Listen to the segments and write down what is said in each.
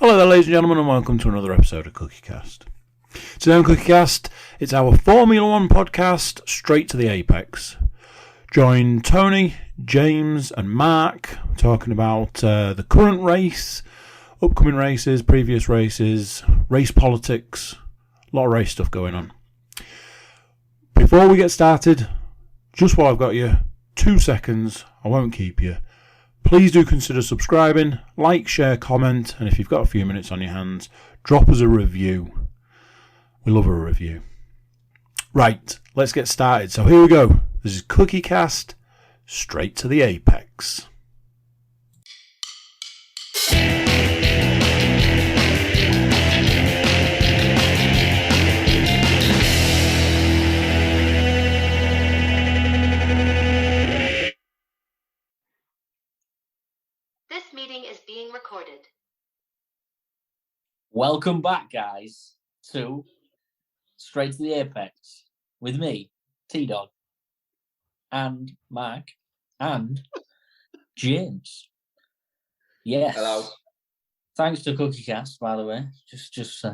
Hello there, ladies and gentlemen, and welcome to another episode of CookieCast. Today on CookieCast, it's our Formula One podcast, Straight to the Apex. Join Tony, James, and Mark talking about the current race, upcoming races, previous races, race politics, a lot of race stuff going on. Before we get started, just while I've got you, 2 seconds, I won't keep you. Please do consider subscribing, like, share, comment, and if you've got a few minutes on your hands, drop us a review. We love a review. Right, let's get started. So here we go. This is CookieCast, Straight to the Apex. This meeting is being recorded. Welcome back, guys, to Straight to the Apex with me, T-Dog, and Mark, and James. Yes. Hello. Thanks to CookieCast, by the way, just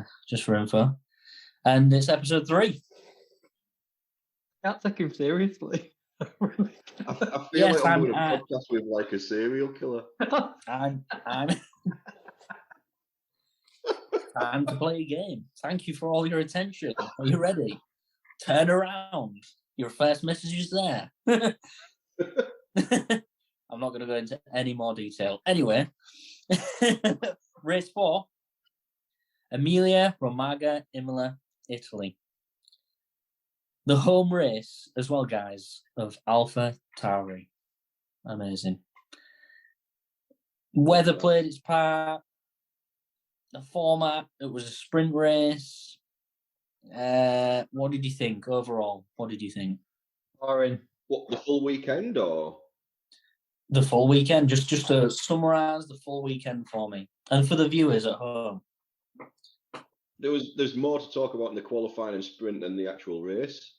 for info. And it's episode 3. Can't take him seriously. I feel Yes, like I'm doing a I'm- podcast with like a serial killer. I'm time to play a game. Thank you for all your attention. Are you ready? Turn around. Your first message is there. I'm not going to go into any more detail. Anyway, race 4, Emilia Romagna, Imola, Italy. The home race as well, guys, of Alpha Tauri. Amazing. Weather played its part. The format, it was a sprint race. What did you think overall? What did you think? Boring. What, the full weekend or? The full weekend, just to summarise the full weekend for me and for the viewers at home. There's more to talk about in the qualifying and sprint than the actual race.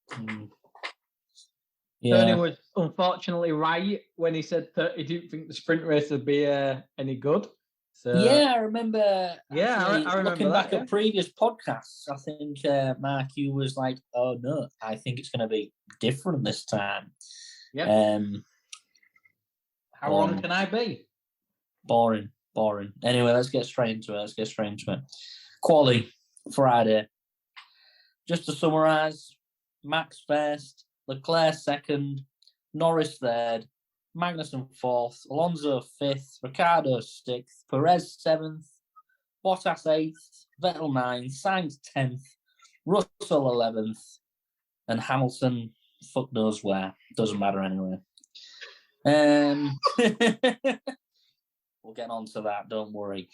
Tony Yeah, was unfortunately right when he said that he didn't think the sprint race would be any good. So yeah, I remember. Yeah, I actually, remember looking that, back yeah. at previous podcasts, I think Mark, you was like, "Oh no, I think it's going to be different this time." yeah. How wrong can I be? Boring. Anyway, let's get straight into it. Quali Friday. Just to summarise, Max first, Leclerc second, Norris third, Magnussen 4th, Alonso 5th, Ricciardo 6th, Perez 7th, Bottas 8th, Vettel 9th, Sainz 10th, Russell 11th, and Hamilton fuck knows where. Doesn't matter anyway. We'll get on to that, don't worry.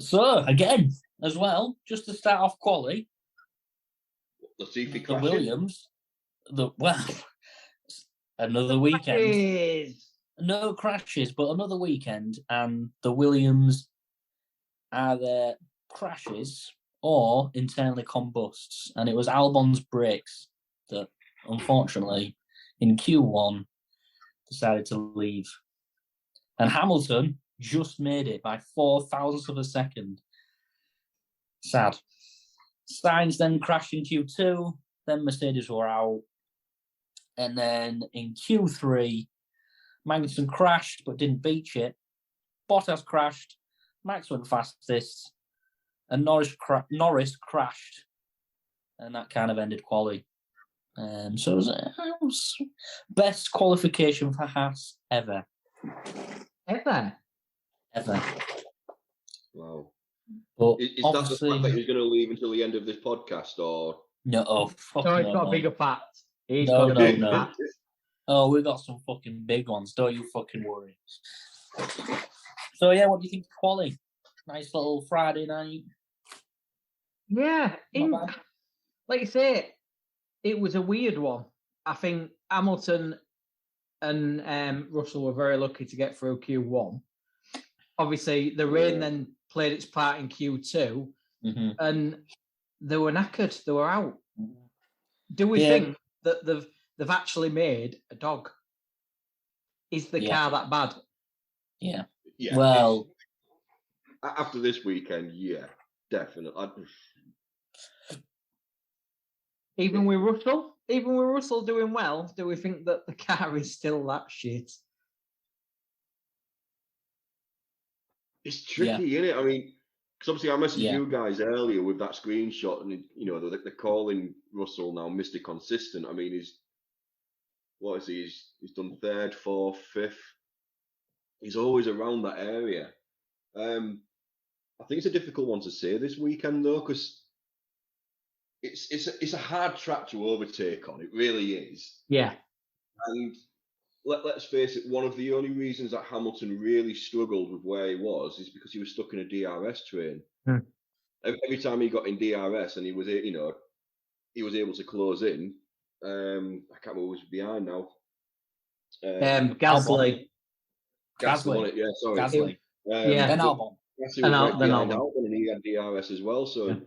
So, again, as well, just to start off quali, Let's see if he the crashes. Williams, another weekend. Crashes. No crashes, but another weekend, and the Williams either crashes or internally combusts. And it was Albon's brakes that, unfortunately, in Q1, decided to leave. And Hamilton just made it by 0.004 of a second. Sad. Sainz then crashed in Q2, then Mercedes were out. And then in Q3, Magnussen crashed but didn't beat it. Bottas crashed, Max went fastest, and Norris crashed. And that kind of ended quali. So it was best qualification for Haas ever. Ever. Wow. But Is that the obviously, fact that he's going to leave until the end of this podcast, or? no, fuck So he's no, got no. a bigger part. He's No, got a no, big no. part. Oh, we got some fucking big ones. Don't you fucking worry. So yeah, what do you think of quali? Nice little Friday night. Yeah. Not bad. Like you say, it was a weird one. I think Hamilton and Russell were very lucky to get through Q1. Obviously, the rain then played its part in Q2, and they were knackered. They were out. Do we think that they've actually made a dog? Is the car that bad? Yeah. Yeah. Well, after this weekend, yeah, definitely. Even with Russell doing well, do we think that the car is still that shit? It's tricky, isn't it? I mean, because obviously I messaged Yeah. you guys earlier with that screenshot, and they're calling Russell now Mr. Consistent. I mean, he's done third, fourth, fifth. He's always around that area. I think it's a difficult one to say this weekend though, because it's a hard track to overtake on. It really is. Yeah. And let's face it, one of the only reasons that Hamilton really struggled with where he was is because he was stuck in a DRS train. Every time he got in DRS and he was able to close in. I can't remember who was behind now. Gasly. Gasly, yeah, sorry. Gasly. Yeah. Then Albon. Gasly was right behind Albon, and he had DRS as well, so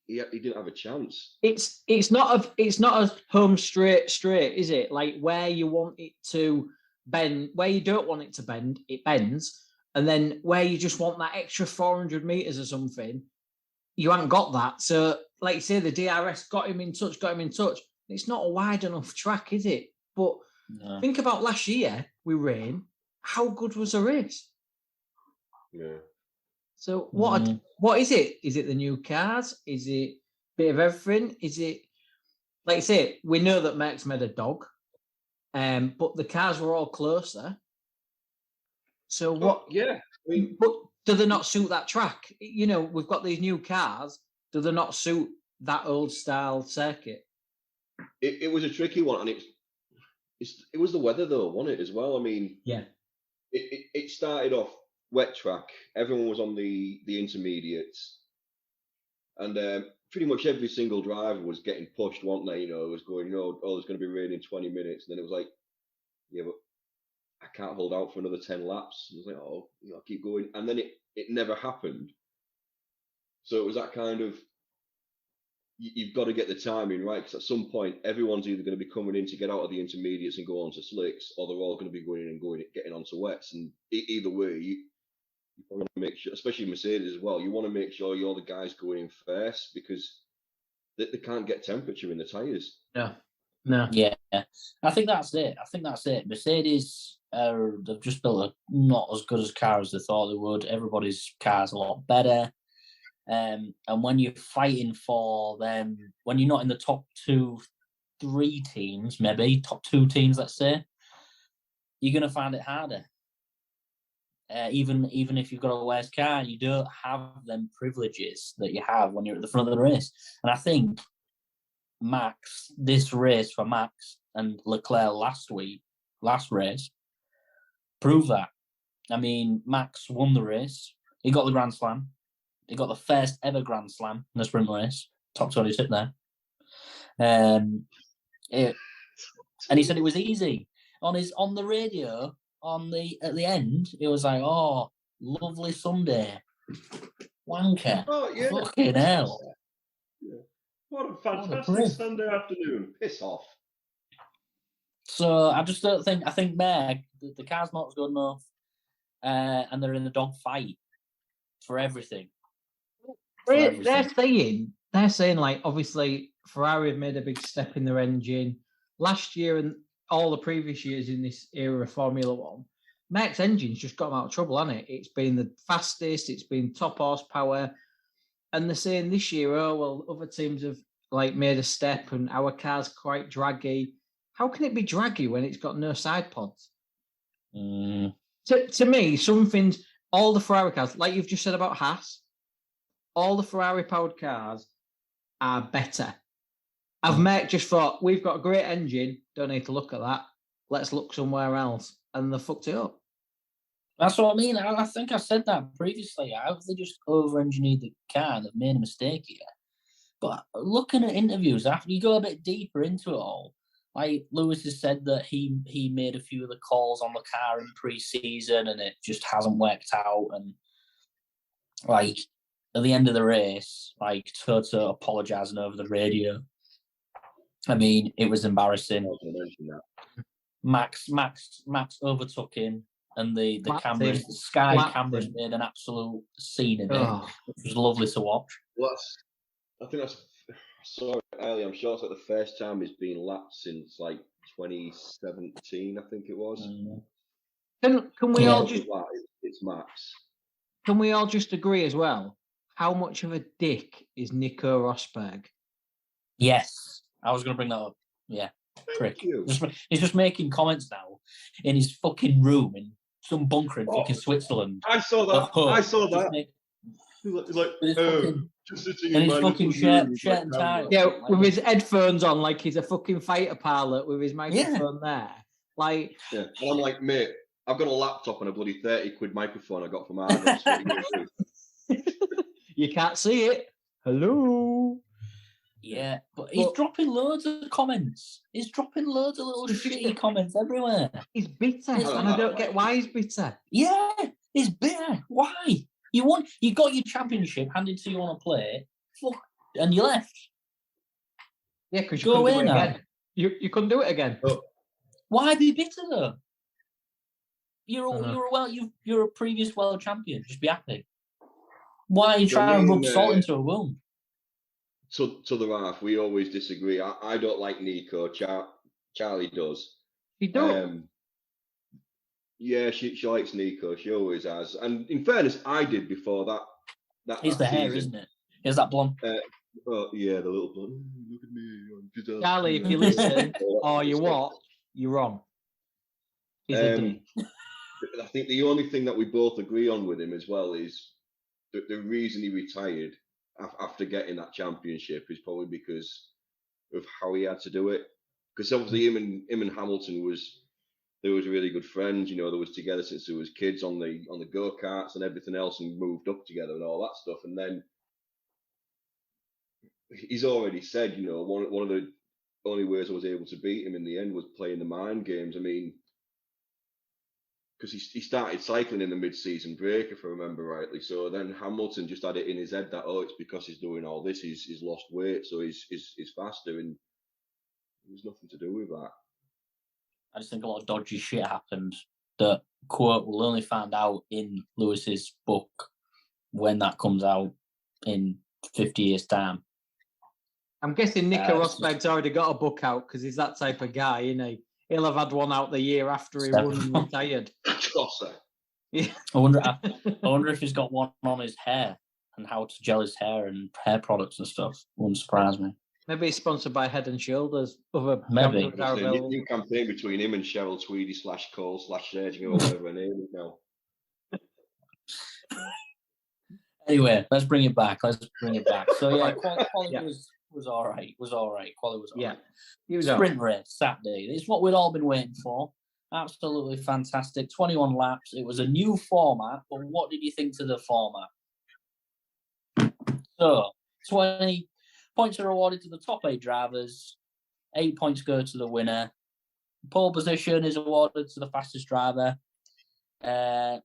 he didn't have a chance. It's not a home straight, is it? Like where you want it to bend, where you don't want it to bend, it bends, and then where you just want that extra 400 meters or something, you haven't got that. So, like you say, the DRS got him in touch. It's not a wide enough track, is it? But think about last year with rain. How good was the race? Yeah. So what is it? Is it the new cars? Is it a bit of everything? Is it, like I say, we know that Max made a dog, but the cars were all closer. So what? Yeah. I mean, but do they not suit that track? We've got these new cars. Do they not suit that old style circuit? It was a tricky one, and it was the weather though, wasn't it, as well? I mean, yeah. It started off wet track. Everyone was on the intermediates, and pretty much every single driver was getting pushed, weren't they? It was going, oh, there's going to be rain in 20 minutes, and then it was like, yeah, but I can't hold out for another 10 laps. And I was like, oh, I'll keep going, and then it never happened. So it was that kind of, you've got to get the timing right, because at some point everyone's either going to be coming in to get out of the intermediates and go on to slicks, or they're all going to be going in and getting onto wets, and either way, you want to make sure, especially Mercedes as well, you want to make sure you're the guys going in first, because they can't get temperature in the tyres. No. Yeah, I think that's it. Mercedes, they've just built a not as good as car as they thought they would. Everybody's car's a lot better. And when you're fighting for them, when you're not in the top 2-3 teams, maybe top 2 teams, let's say, you're going to find it harder. Even if you've got a worse car, you don't have them privileges that you have when you're at the front of the race. And I think this race for Max and Leclerc last race, proved that. I mean, Max won the race. He got the Grand Slam. He got the first ever Grand Slam in the sprint race. Top 20 tip there. And he said it was easy. On the radio, at the end, it was like, oh, lovely Sunday. Wanker. Oh, yeah. Fucking hell. Yeah. What a fantastic Sunday afternoon. Piss off. So I just don't think, I think Meg, the car's not good enough, and they're in the dog fight for everything. They're saying like, obviously Ferrari have made a big step in their engine last year and all the previous years in this era of Formula One. Max engine's just got them out of trouble, hasn't it? It's been the fastest, it's been top horsepower, and they're saying this year, oh well, other teams have like made a step and our car's quite draggy. How can it be draggy when it's got no side pods? To me, something's all the Ferrari cars, like you've just said about Haas, all the Ferrari-powered cars are better. I've just thought, we've got a great engine, don't need to look at that. Let's look somewhere else. And they fucked it up. That's what I mean. I think I said that previously. How have they just over-engineered the car and they've made a mistake here? But looking at interviews, after you go a bit deeper into it all, like Lewis has said that he made a few of the calls on the car in pre-season and it just hasn't worked out. And like at the end of the race, like Toto apologising over the radio. I mean, it was embarrassing. Max overtook him. and the Clapped cameras, him. the Sky Clapped cameras him. made an absolute scene of it, Oh. which was lovely to watch. Well, I think that's. I saw it earlier. I'm sure it's like the first time it's been lapped since like 2017. I think it was. Can we Yeah. all just It's Max. can we all just agree as well? How much of a dick is Nico Rosberg? Yes, I was going to bring that up. Yeah, prick. you. He's just making comments now in his fucking room in some bunker in fucking Switzerland. I saw that. Oh, I saw that. He's He's like, With his fucking- just sitting and in his my fucking little shirt- room with shirt my and camera. tie. Yeah, with his headphones on, like he's a fucking fighter pilot with his microphone there. Like, Yeah, and I'm like, mate, I've got a laptop and a bloody 30 quid microphone I got from Argos. What are you gonna do? you can't see it. Hello. Yeah, but he's But- dropping loads of comments. He's dropping loads of little shitty comments everywhere. He's bitter, Yes, and I don't get why he's bitter. Yeah, he's bitter. Why? You got your championship handed to you on a plate, and you left. Yeah, because you Go couldn't do away it now. again. You couldn't do it again. Oh. Why be bitter though? You're Uh-huh. you're a previous world champion. Just be happy. Why are you trying to rub salt into a wound? To the half, we always disagree. I don't like Nico. Charlie does. You don't. Yeah, she likes Nico. She always has. And in fairness, I did before that. It's the that hair, season. isn't it? It's that blonde. Oh yeah, the little blonde. Look at me. I'm just Charlie, if you listen or you watch, you're wrong. He's a dick. I think the only thing that we both agree on with him as well is the reason he retired after getting that championship is probably because of how he had to do it. Because obviously him and Hamilton was really good friends. You know, they was together since they was kids on the go-karts and everything else, and moved up together and all that stuff. And then he's already said, you know, one of the only ways I was able to beat him in the end was playing the mind games. I mean, because he started cycling in the mid-season break, if I remember rightly. So then Hamilton just had it in his head that, oh, it's because he's doing all this, he's lost weight, so he's faster, and there's nothing to do with that. I just think a lot of dodgy shit happened that, quote, we'll only find out in Lewis's book when that comes out in 50 years' time. I'm guessing Nico it's Rosberg's already got a book out because he's that type of guy, isn't he? He'll have had one out the year after he won and retired. I wonder if he's got one on his hair and how to gel his hair and hair products and stuff. Wouldn't surprise me. Maybe he's sponsored by Head and Shoulders. Other Maybe. shampoos are available. New campaign between him and Cheryl Tweedy /Cole /Sergio or whatever her name is now. Anyway, let's bring it back. So yeah, quality Yeah. was all right. Quality was all Yeah. right. He was Sprint race Saturday. It's what we'd all been waiting for. Absolutely fantastic. 21 laps. It was a new format, but what did you think to the format? So 20 points are awarded to the top 8 drivers. 8 points go to the winner. Pole position is awarded to the fastest driver. And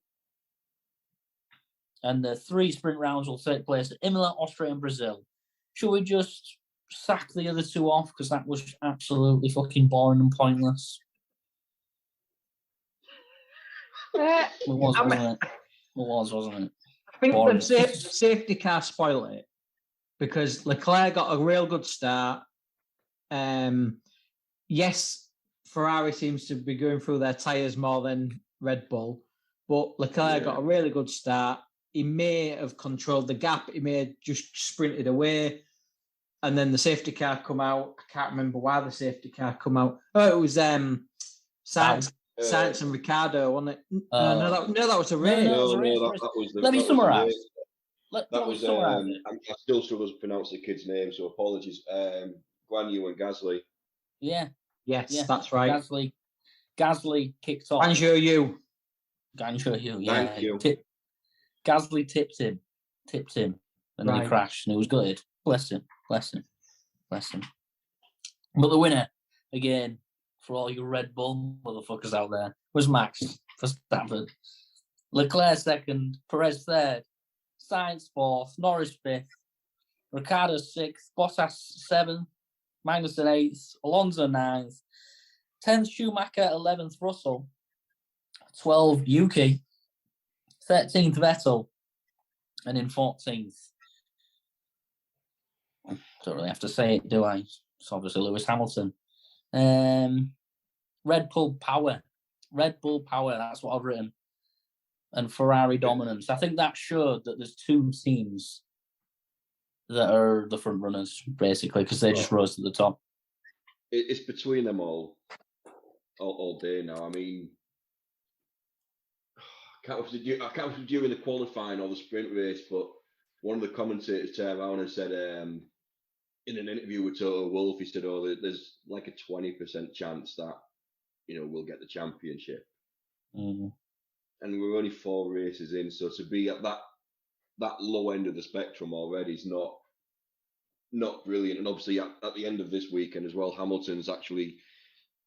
the 3 sprint rounds will take place at Imola, Austria, and Brazil. Should we just sack the other 2 off because that was absolutely fucking boring and pointless? It was, wasn't it? It was, wasn't it? I think Boring. the safety car spoiled it because Leclerc got a real good start. Yes, Ferrari seems to be going through their tyres more than Red Bull, but Leclerc got a really good start. He may have controlled the gap. He may have just sprinted away. And then the safety car come out. I can't remember why the safety car come out. Oh, it was Sainz and Ricciardo, wasn't it? No, that was a race. No, that was the. Let me summarise. That was. I still struggle to pronounce the kid's name, so apologies. Guan Yu and Gasly. Yeah. Yes, that's right. Gasly kicked off. Guanzhou Yu. Guanzhou Yu, yeah. Thank you. Gasly tipped him, and then he crashed, and it was gutted. Bless him. But the winner, again, for all you Red Bull motherfuckers out there, was Max Verstappen. Leclerc second, Perez third, Sainz fourth, Norris fifth, Ricciardo sixth, Bottas seventh, Magnussen eighth, Alonso ninth, 10th Schumacher, 11th Russell, 12 Yuki, 13th Vettel, and in 14th. Don't really have to say it, do I? It's obviously Lewis Hamilton. Red Bull power. That's what I've written. And Ferrari dominance. I think that showed that there's two teams that are the front runners, basically, because they just rose to the top. It's between them all day now. I mean, I can't remember during the qualifying or the sprint race, but one of the commentators turned around and said, in an interview with Toto Wolff, he said, there's like a 20% chance that, we'll get the championship. Mm-hmm. And we're only 4 races in, so to be at that low end of the spectrum already is not brilliant. And obviously at the end of this weekend as well, Hamilton's actually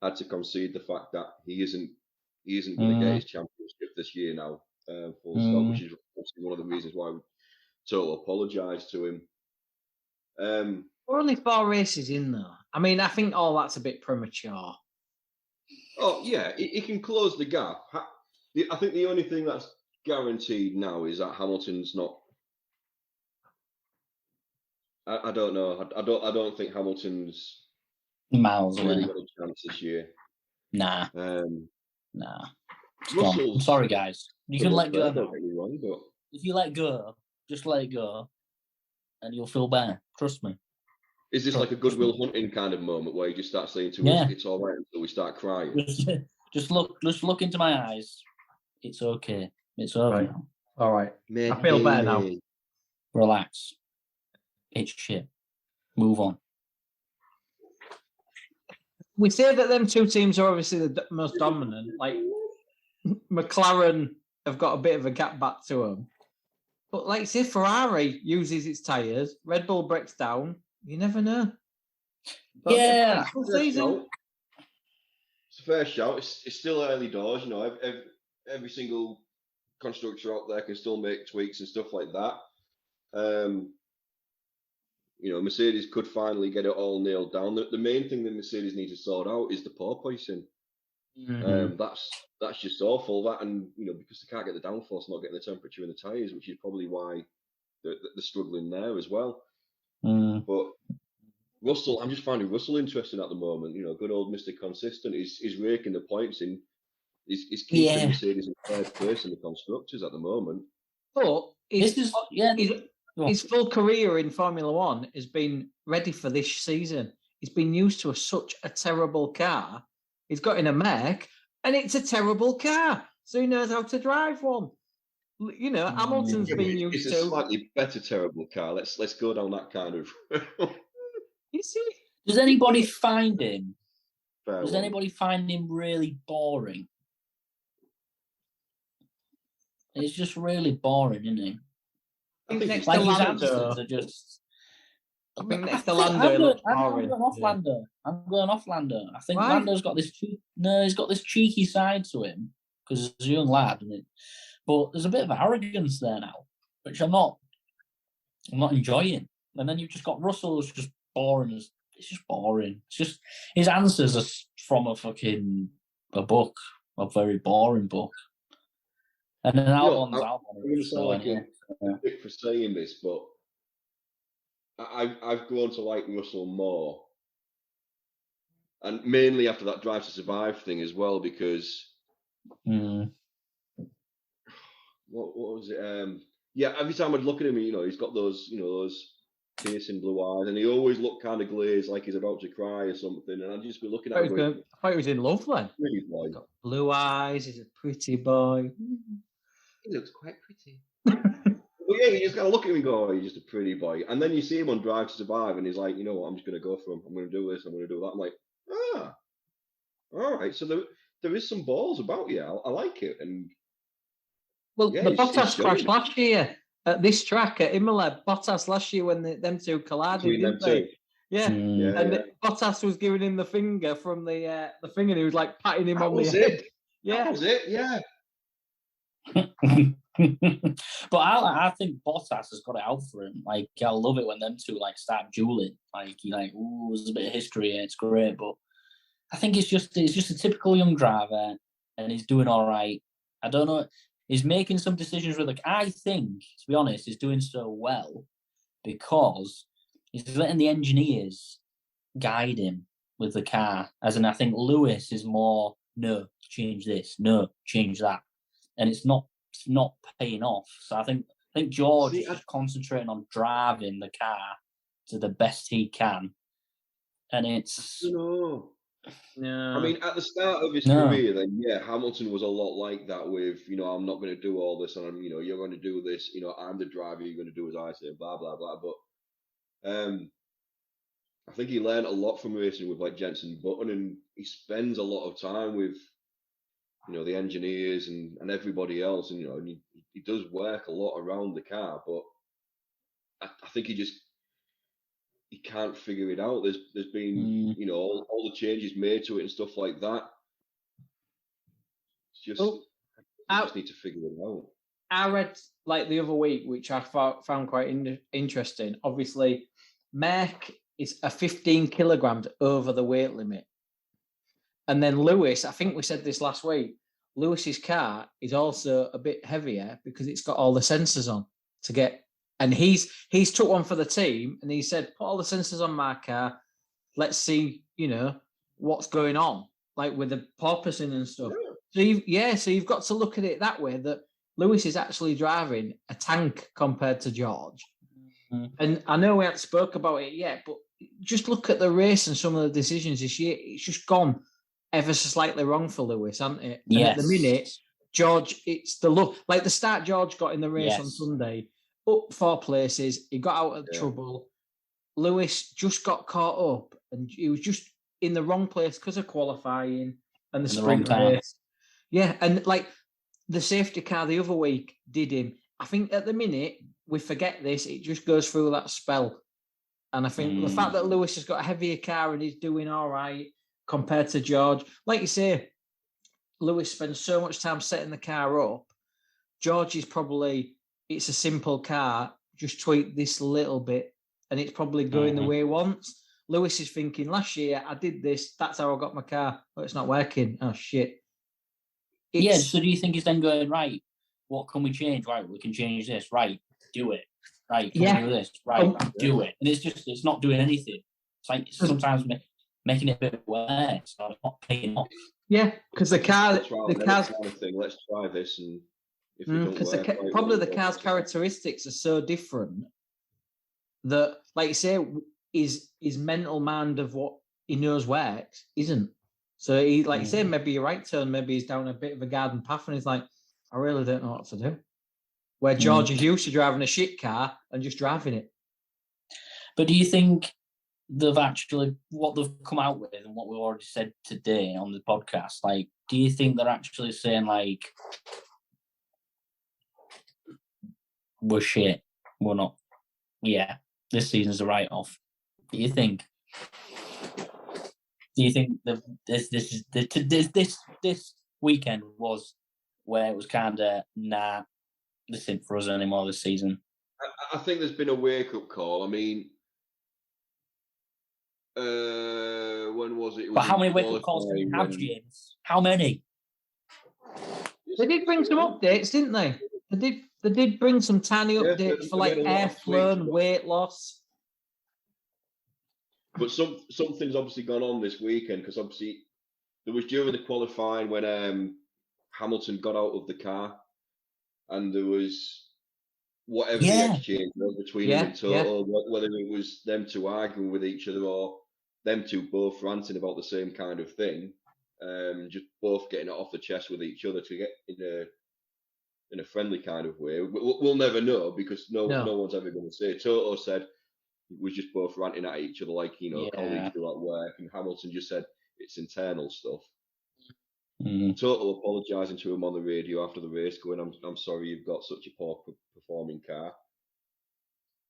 had to concede the fact that he isn't going to get his championship this year now, full stop, which is obviously one of the reasons why Toto apologised to him. We're only 4 races in, though. I mean, I think all that's a bit premature. Oh, yeah, he can close the gap. I think the only thing that's guaranteed now is that Hamilton's not... I don't know. I don't think Hamilton's miles away. Really got a chance this year. Nah. Nah. I'm sorry, guys. You can let go. Don't get me wrong, but if you let go, just let it go, and you'll feel better. Trust me. Is this like a Goodwill Hunting kind of moment where you just start saying to us, "It's all right," until we start crying? Just look into my eyes. It's okay. It's over now. All right. I feel better now. Relax. It's shit. Move on. We say that them two teams are obviously the most dominant. Like McLaren have got a bit of a gap back to them, but like say Ferrari uses its tyres, Red Bull breaks down. You never know. But yeah, it's a fair shout. It's still early doors, Every single constructor out there can still make tweaks and stuff like that. Mercedes could finally get it all nailed down. The main thing that Mercedes needs to sort out is the porpoising. Mm-hmm. That's just awful. That and because they can't get the downforce, not getting the temperature in the tyres, which is probably why they're struggling there as well. But Russell, I'm just finding Russell interesting at the moment. Good old Mr. Consistent is raking the points in. He's keeping Mercedes in third place in the constructors at the moment. But his full career in Formula One has been ready for this season. He's been used to such a terrible car. He's got in a mech, and it's a terrible car, so he knows how to drive one. Hamilton's been used to a slightly better terrible car. Let's go down that kind of. You see? Does anybody find him? Anybody find him really boring? It's just really boring, isn't he? I think next like to his Lando, answers are just. I think next to Lando, I'm going off Lando. I think Why? Lando's got this. He's got this cheeky side to him because he's a young lad, but there's a bit of arrogance there now, which I'm not enjoying. And then you've just got Russell who's just boring. It's just boring. It's just his answers are from a book, a very boring book. And then Albon's Albon. I'm going to sound like a dick for saying this, but I've grown to like Russell more, and mainly after that Drive to Survive thing as well, because what was it? Every time I'd look at him, he's got those piercing blue eyes, and he always looked kind of glazed, like he's about to cry or something. And I'd just be looking at him. I thought he was in love then. Pretty boy. Got blue eyes. He's a pretty boy. He looks quite pretty. Well, yeah, you just gotta look at him and go, "Oh, he's just a pretty boy." And then you see him on Drive to Survive, and he's like, "You know what? I'm just gonna go for him. I'm gonna do this. I'm gonna do that." I'm like, all right. So there is some balls about you. I like it. And the Bottas crash last year at this track at Imola. Bottas last year when them two collided, didn't they? Yeah. Bottas was giving him the finger from the thing, and he was like patting him on the head. Yeah, that was it. Yeah. But I think Bottas has got it out for him. Like, I love it when them two start dueling. There's a bit of history here. It's great, but I think it's just a typical young driver, and he's doing all right. I don't know. He's making some decisions with I think, to be honest, he's doing so well because he's letting the engineers guide him with the car. As in, I think Lewis is more, no, change this, no, change that. And it's not paying off. So I think George is just concentrating on driving the car to the best he can. And it's... No. No. I mean, at the start of his career, then, Hamilton was a lot like that with, I'm not going to do all this, and, you're going to do this, I'm the driver, you're going to do as I say, blah, blah, blah. But I think he learned a lot from racing with, like, Jenson Button, and he spends a lot of time with, the engineers and everybody else, and, and he does work a lot around the car, but I think he can't figure it out. There's been, all the changes made to it and stuff like that. It's just, I just need to figure it out. I read, like, the other week, which I found quite interesting. Obviously, Mark is a 15 kilograms over the weight limit. And then Lewis, I think we said this last week, Lewis's car is also a bit heavier because it's got all the sensors on to get. And he's took one for the team, and he said, put all the sensors on my car. Let's see, what's going on, like with the porpoising and stuff. So you've got to look at it that way, that Lewis is actually driving a tank compared to George. Mm-hmm. And I know we haven't spoke about it yet, but just look at the race and some of the decisions this year. It's just gone ever so slightly wrong for Lewis, hasn't it? Yes. And at the minute, George, it's the look, like the start George got in the race on Sunday. Up 4 places, he got out of trouble. Lewis just got caught up, and he was just in the wrong place because of qualifying and the sprint race. Yeah, and like the safety car the other week did him. I think at the minute we forget this; it just goes through that spell. And I think the fact that Lewis has got a heavier car and he's doing all right compared to George, like you say, Lewis spends so much time setting the car up. George is probably. It's a simple car, just tweak this a little bit, and it's probably going the way he wants. Lewis is thinking, last year I did this, that's how I got my car. Oh, it's not working. Oh, shit. So do you think he's then going, right, what can we change? Right, we can change this. Right, do it. Right, can we do this? Right, do it. And it's not doing anything. It's like sometimes making it a bit worse, so it's not paying off. Yeah, because the car's... Let's try this and... Because probably the car's characteristics are so different that, like you say, his mental mind of what he knows works isn't. So he, like you say, maybe a right turn, maybe he's down a bit of a garden path, and he's like, I really don't know what to do. Where George is used to driving a shit car and just driving it. But do you think they've actually, what they've come out with and what we've already said today on the podcast, like, do you think they're actually saying, like, we're shit, we're not, this season's a write-off? Do you think this weekend was where it was kind of, this isn't for us anymore this season? I think there's been a wake-up call. I mean, when was it? But how many wake-up calls did we have, James? How many? They did bring some updates, didn't they? They did bring some tiny updates for like airflow and weight loss. But something's obviously gone on this weekend, because obviously there was during the qualifying when Hamilton got out of the car, and there was whatever the exchange was between them in total, whether it was them two arguing with each other or them two both ranting about the same kind of thing, just both getting it off the chest with each other to get in a friendly kind of way. We'll never know, because no one's ever going to say. Toto said it was just both ranting at each other like, colleagues do at work, and Hamilton just said it's internal stuff. Toto apologising to him on the radio after the race, going, I'm sorry you've got such a poor performing car.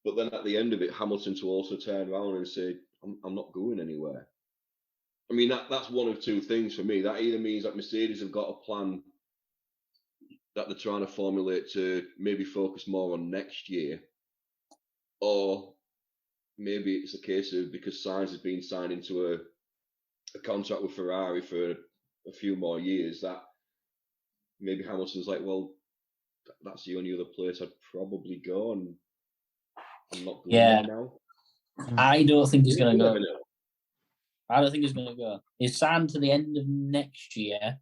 But then at the end of it, Hamilton to also turn around and say, I'm not going anywhere. I mean, that's one of two things for me. That either means that Mercedes have got a plan that they're trying to formulate to maybe focus more on next year, or maybe it's a case of because Sainz has been signed into a contract with Ferrari for a few more years, that maybe Hamilton's like, well, that's the only other place I'd probably go, and I'm not going there now. I don't think he's going to go. Know. I don't think he's going to go. He's signed to the end of next year,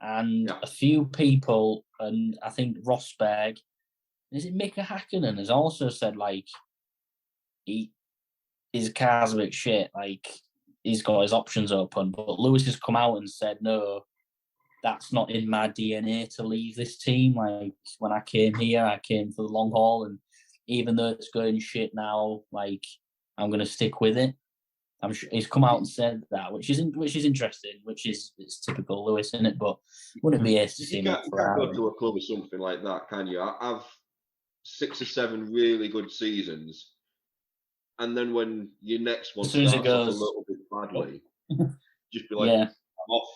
and a few people, and I think Rosberg, is it Mika Hakkinen, has also said like his car's a bit shit, like he's got his options open. But Lewis has come out and said, no, that's not in my DNA to leave this team. Like when I came here, I came for the long haul, and even though it's going shit now, like I'm going to stick with it. I'm sure he's come out and said that, which is interesting, it's typical Lewis, isn't it? But wouldn't it be ace to see him? You can't go to a club or something like that, can you? I've 6 or 7 really good seasons, and then when your next one starts off a little bit badly, just be like, I'm off.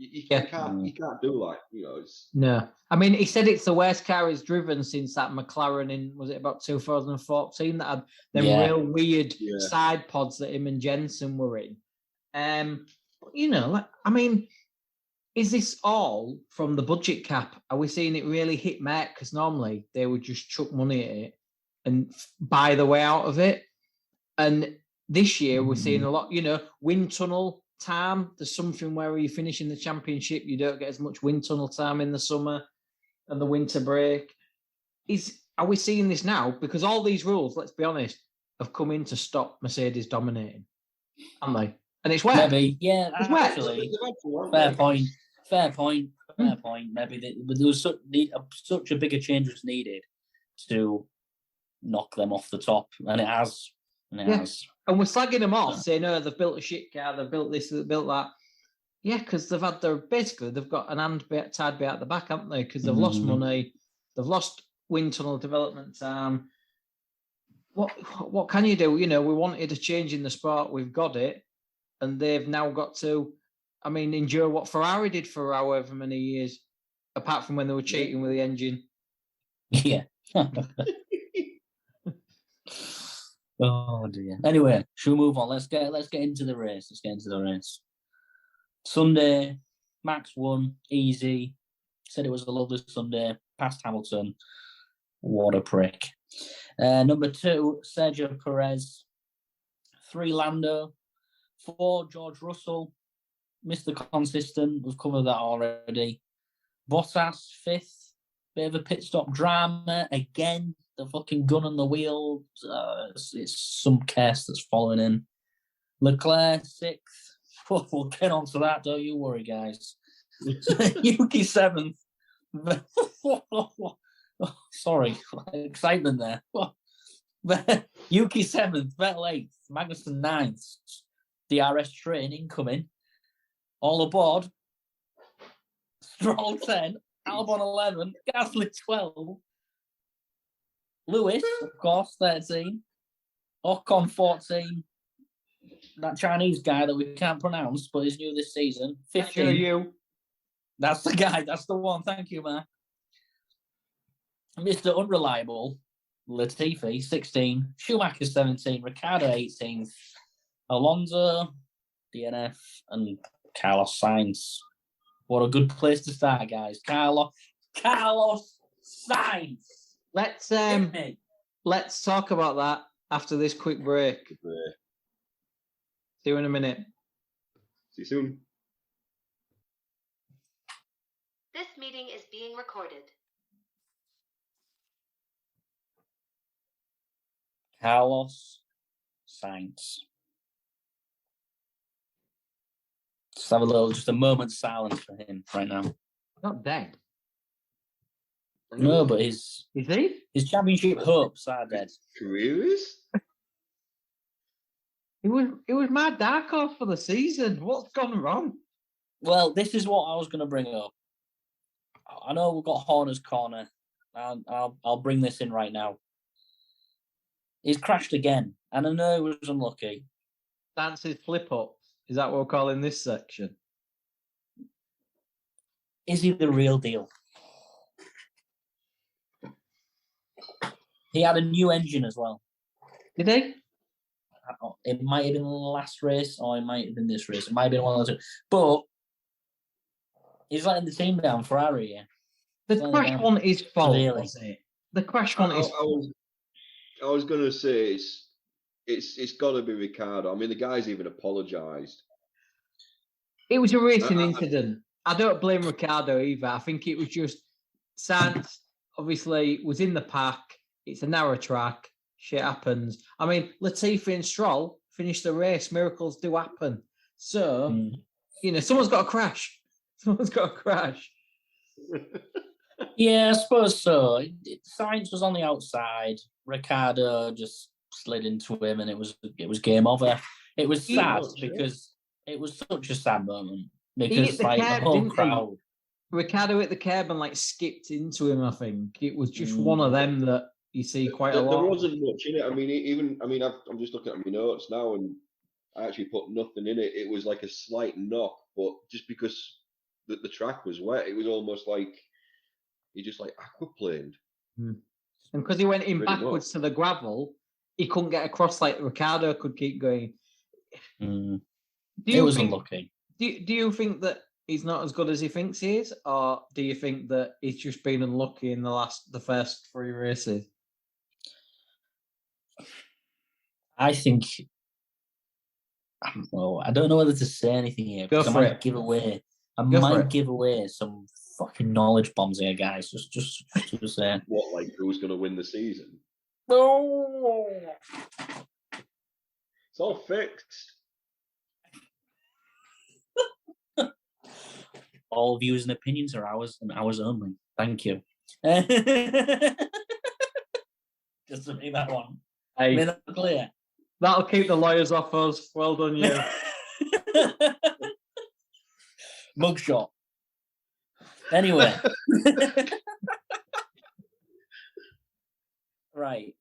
You can't do like, it's... No. I mean, he said it's the worst car he's driven since that McLaren in, was it about 2014, that had them real weird side pods that him and Jensen were in. I mean, is this all from the budget cap? Are we seeing it really hit Merck? Because normally they would just chuck money at it and buy the way out of it. And this year we're seeing a lot, wind tunnel time. There's something where you finish in the championship, you don't get as much wind tunnel time in the summer and the winter break. Are we seeing this now? Because all these rules, let's be honest, have come in to stop Mercedes dominating, haven't they? And it's wet. Maybe, yeah, it's actually. Fair point. Maybe there was such a bigger change was needed to knock them off the top, and it has. And we're slagging them off, saying, "Oh, they've built a shit car, they've built this, they've built that." Yeah, because they've got an hand tied behind the back, haven't they? Because they've lost money, they've lost wind tunnel development time. What can you do? We wanted a change in the sport, we've got it, and they've now got to, endure what Ferrari did for however many years, apart from when they were cheating with the engine. Yeah. Oh dear. Anyway, should we move on? Let's get into the race. Sunday, Max won, easy. Said it was a lovely Sunday. Past Hamilton. What a prick. Number 2, Sergio Perez. 3, Lando. 4, George Russell. Mr. Consistent. We've covered that already. Bottas, 5th. Bit of a pit stop drama again. The fucking gun on the wheel. It's some case that's following in. Leclerc, 6th. We'll get on to that, don't you worry, guys. Yuki, 7th. Sorry, excitement there. Yuki, 7th. Vettel, 8th. Magnussen, 9th. DRS train incoming. All aboard. Stroll, 10. Albon, 11. Gasly, 12. Lewis, of course, 13. Ocon, 14. That Chinese guy that we can't pronounce, but he's new this season. 15. You. That's the guy. That's the one. Thank you, Mark. Mr. Unreliable, Latifi, 16. Schumacher, 17. Ricciardo, 18th. Alonso, DNF, and Carlos Sainz. What a good place to start, guys. Carlos Sainz. Let's talk about that after this quick break. See you in a minute. See you soon. This meeting is being recorded. Carlos Sainz. Just have a moment's silence for him right now. Not dead. No, but his championship hopes are dead. Career is? It was my dark horse for the season. What's gone wrong? Well, this is what I was going to bring up. I know we've got Horner's Corner, and I'll bring this in right now. He's crashed again, and I know he was unlucky. That's his flip-up. Is that what we're calling this section? Is he the real deal? He had a new engine as well. Did he? It might have been the last race, or it might have been this race. It might have been one of those two. But he's letting the team down, Ferrari. Yeah. The Slow crash down. one is fault, Severely. was it? The crash one is fault. I was going to say it's got to be Ricardo. I mean, the guy's even apologised. It was a racing I- incident. I don't blame Ricardo either. I think it was just Sainz, obviously, was in the pack. It's a narrow track. Shit happens. I mean, Latifi and Stroll finished the race. Miracles do happen. So, someone's got to crash. Someone's got to crash. Yeah, I suppose so. Sainz was on the outside. Ricardo just slid into him, and it was game over. It was sad because it was such a sad moment because the like curb, the whole didn't he? crowd. Ricardo hit the curb and skipped into him. I think it was just one of them that you see quite a lot. There wasn't much in it. I mean, I'm just looking at my notes now, and I actually put nothing in it. It was like a slight knock, but just because the track was wet, it was almost like he just aquaplaned. And because he went in Pretty backwards much. to the gravel, he couldn't get across like Ricardo could keep going. It was unlucky. Do you think that he's not as good as he thinks he is, or do you think that he's just been unlucky in the first 3 races? I think. Well, I don't know whether to say anything here because I might give away. I might give away some fucking knowledge bombs here, guys. Just to say. What, like who's going to win the season? No. It's all fixed. All views and opinions are ours and ours only. Thank you. Just to make that one. Hey, Made that clear. that'll keep the lawyers off us. Well done, you. Mugshot. Anyway. Right.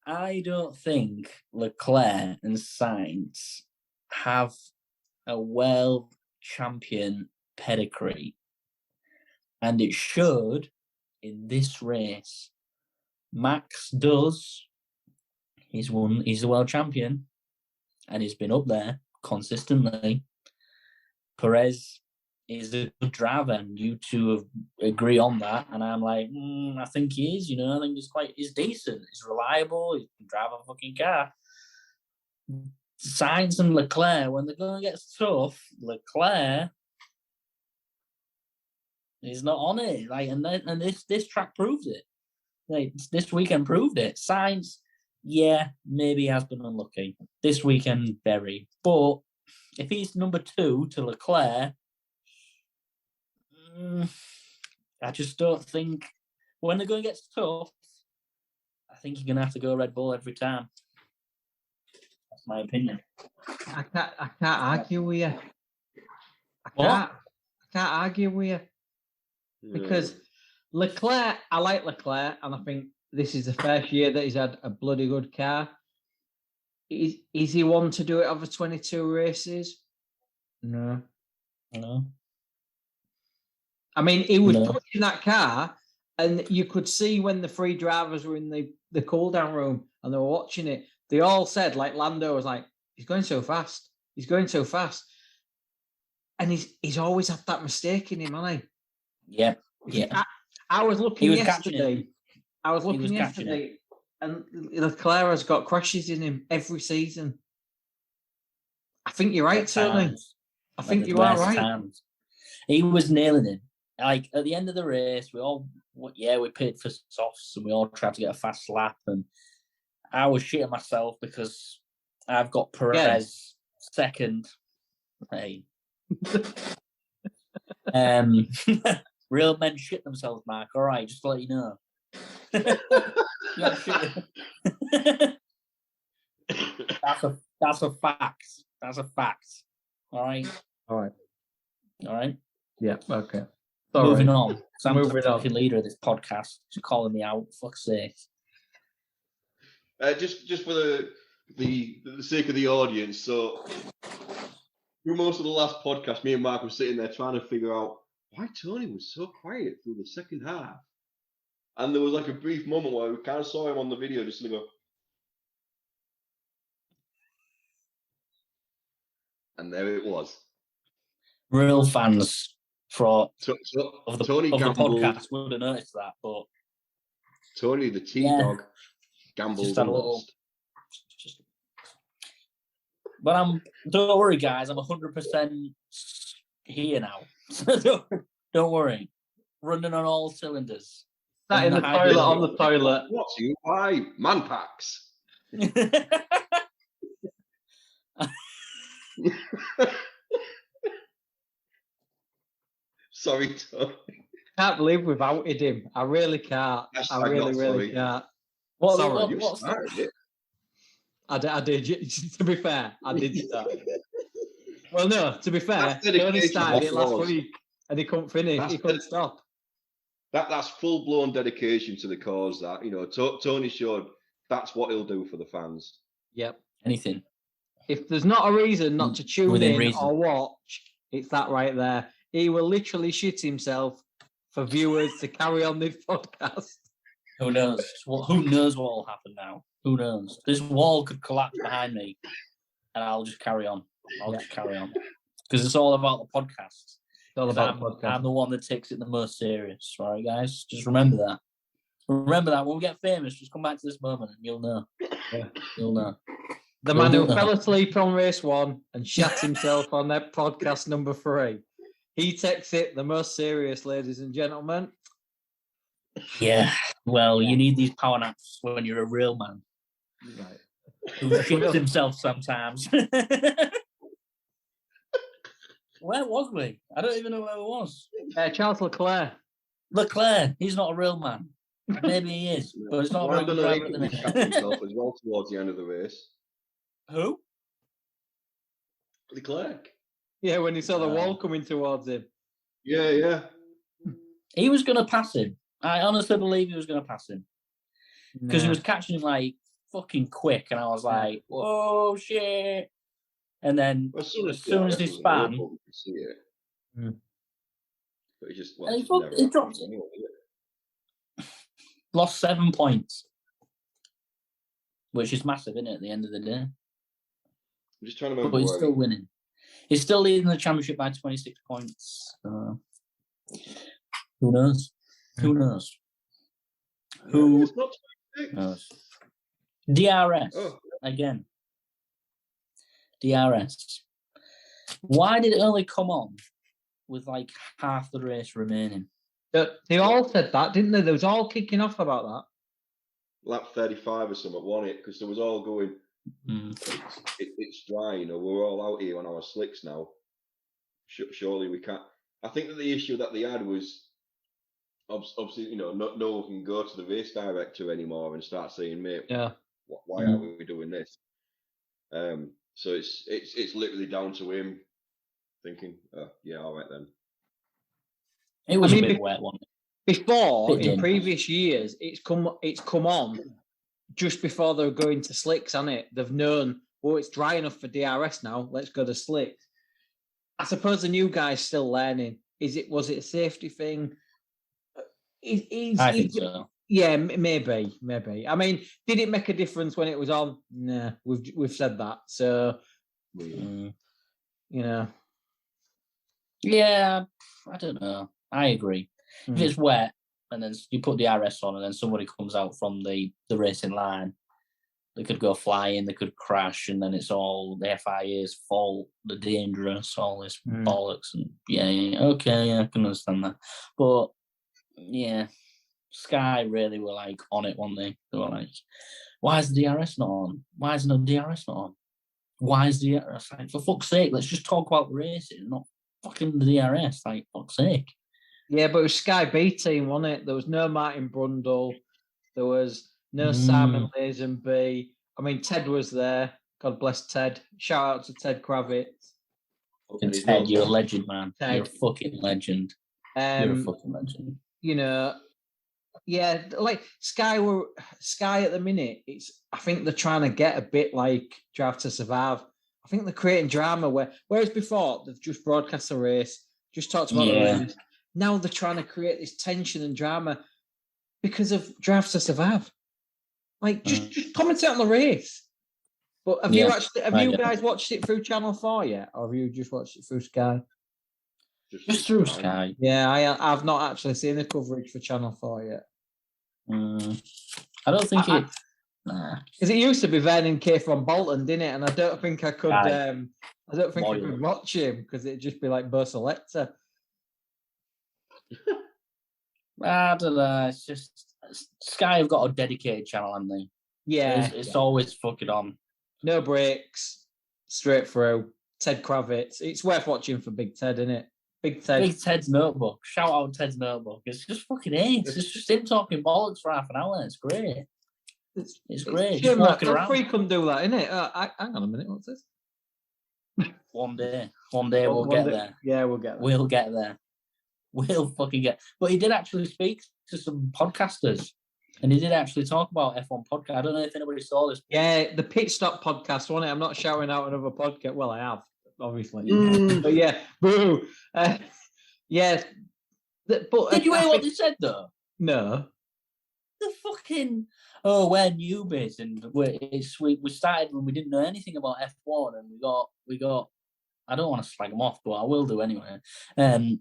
I don't think Leclerc and Sainz have a world champion pedigree. And it showed in this race. Max does. He's the world champion. And he's been up there consistently. Perez is a good driver, and you two agree on that. And I'm like, I think he is. I think he's decent. He's reliable. He can drive a fucking car. Sainz and Leclerc, when they're going to get tough, Leclerc is not on it. And this track proved it. This weekend proved it. Sainz, yeah, maybe he has been unlucky. This weekend, very. But if he's number 2 to Leclerc, I just don't think when they're going to get tough, I think you're going to have to go Red Bull every time. That's my opinion. I can't argue with you. What? I can't argue with you. Because Leclerc, I like Leclerc, and I think this is the first year that he's had a bloody good car. Is he one to do it over 22 races? No. I mean, he was pushing that car, and you could see when the 3 drivers were in the cool-down room and they were watching it, they all said, like Lando was like, he's going so fast. He's going so fast. And he's always had that mistake in him, hasn't he? Yeah. I was looking yesterday. Yesterday, and Leclerc has got crashes in him every season. I think you're right, Tony. I think you are right. Times. He was nailing it. Like at the end of the race, we paid for softs and we all tried to get a fast lap, and I was shitting myself because I've got Perez second. Hey. Real men shit themselves, Mark. All right, just to let you know. That's a fact. That's a fact. All right. Yeah. Okay. Moving on. So I'm the fucking leader of this podcast. She's calling me out. Fuck's sake. Just for the sake of the audience. So, through most of the last podcast, me and Mark were sitting there trying to figure out why Tony was so quiet through the second half. And there was like a brief moment where we kind of saw him on the video just go. And there it was. Real fans for Tony the gambled. podcast would have noticed that, but Tony, the T-Dog, gambled just had and a little. lost. But don't worry, guys. I'm 100% here now. So don't worry. Running on all cylinders. Sat in the toilet on the toilet. What's you? Why? Man packs. Sorry, Tony. Can't believe we've outed him. I really can't. I really can't. Sorry. What's that? I did. To be fair, I did start. Well, no. To be fair, he only started it last week, and he couldn't finish. He couldn't stop. That's full blown dedication to the cause. That Tony showed that's what he'll do for the fans. Yep. Anything. If there's not a reason not to tune Within in reason. or watch, it's that right there. He will literally shit himself for viewers to carry on this podcast. Who knows? Who knows what will happen now? Who knows? This wall could collapse behind me, and I'll just carry on. Just carry on because it's all about the podcast. It's all about the podcast. I'm the one that takes it the most serious. All right, guys, just remember that. Remember that when we get famous, just come back to this moment, and you'll know. Yeah. You'll know. The man who fell asleep on race 1 and shat himself on that podcast number 3. He takes it the most serious, ladies and gentlemen. Yeah. Well, you need these power naps when you're a real man. Right. Who shits himself sometimes. Where was we? I don't even know where it was. Charles Leclerc. Leclerc, he's not a real man. Maybe he is, but it's not a real driver at the He shat minute. himself as well towards the end of the race. Who? Leclerc. Yeah, when he saw the wall coming towards him. Yeah. He was going to pass him. I honestly believe he was going to pass him. Because he was catching him like fucking quick, and I was like, whoa, shit. And then as soon as he span, you could see it. But he just he dropped it. Lost 7 points, which is massive, isn't it, at the end of the day? I'm just trying to remember. But he's still winning. He's still leading the championship by 26 points. Who knows? Who knows? Who It's not 26. knows? DRS again. DRS. Why did it only come on with like half the race remaining? They all said that, didn't they? They was all kicking off about that. Lap 35 or something, wasn't it? Because there was all going, it's dry, we're all out here on our slicks now. Surely we can't. I think that the issue that they had was, obviously, no one can go to the race director anymore and start saying, mate, why aren't we doing this? So it's literally down to him thinking, all right then. It was a bit wet, wasn't it? Before, in previous years, it's come on just before they were going to slicks, hasn't it? They've known, it's dry enough for DRS now, let's go to slicks. I suppose the new guy's still learning. Was it a safety thing? I think so. Yeah, maybe. I mean, did it make a difference when it was on? Nah, we've said that. So, Yeah, I don't know. I agree. If it's wet and then you put the RS on and then somebody comes out from the racing line, they could go flying, they could crash, and then it's all the FIA's fault, the dangerous, all this bollocks. And I can understand that. But yeah, Sky really were like on it, weren't they? They were like, why is the DRS not on? Why is no DRS not on? Why is the DRS? Like, for fuck's sake, let's just talk about the racing, not fucking the DRS, like, fuck's sake. Yeah, but it was Sky B team, wasn't it? There was no Martin Brundle. There was no Simon Lazenby. I mean, Ted was there. God bless Ted. Shout out to Ted Kravitz. Fucking Ted, you're a legend, man. Ted. You're a fucking legend. You're a fucking legend. Yeah, like Sky at the minute, I think they're trying to get a bit like Drive to Survive. I think they're creating drama whereas before they've just broadcast the race, just talked about the race. Now they're trying to create this tension and drama because of Drive to Survive. Like just commentate on the race. But have you guys watched it through Channel 4 yet, or have you just watched it through Sky? Just through Sky. Yeah, I've not actually seen the coverage for Channel 4 yet. I don't think it. Nah. Because it used to be Vernon K from Bolton, didn't it? And I don't think I could. Aye. I don't think I Loyal. could watch him because it'd just be like Bo Selector. I don't know. It's just Sky have got a dedicated channel, haven't they? Yeah, It's always fucking on. no breaks, straight through. Ted Kravitz. It's worth watching for Big Ted, isn't it? Big Ted. Big Ted's Notebook. Shout out Ted's Notebook. It's just fucking ace. It's just him talking bollocks for half an hour. It's great. It's great. Just walking around. We couldn't do that, innit? Hang on a minute. What's this? One day we'll get there. Yeah, we'll get there. We'll get there. We'll fucking get. But he did actually speak to some podcasters, and he did actually talk about F1 podcast. I don't know if anybody saw this. Yeah, the Pit Stop podcast, wasn't it? I'm not shouting out another podcast. Well, I have, obviously. But yeah, boo. Yeah. But did you hear what they said though? No. The fucking we're newbies, and we started when we didn't know anything about F1, and we got. I don't want to slag them off, but I will do anyway. They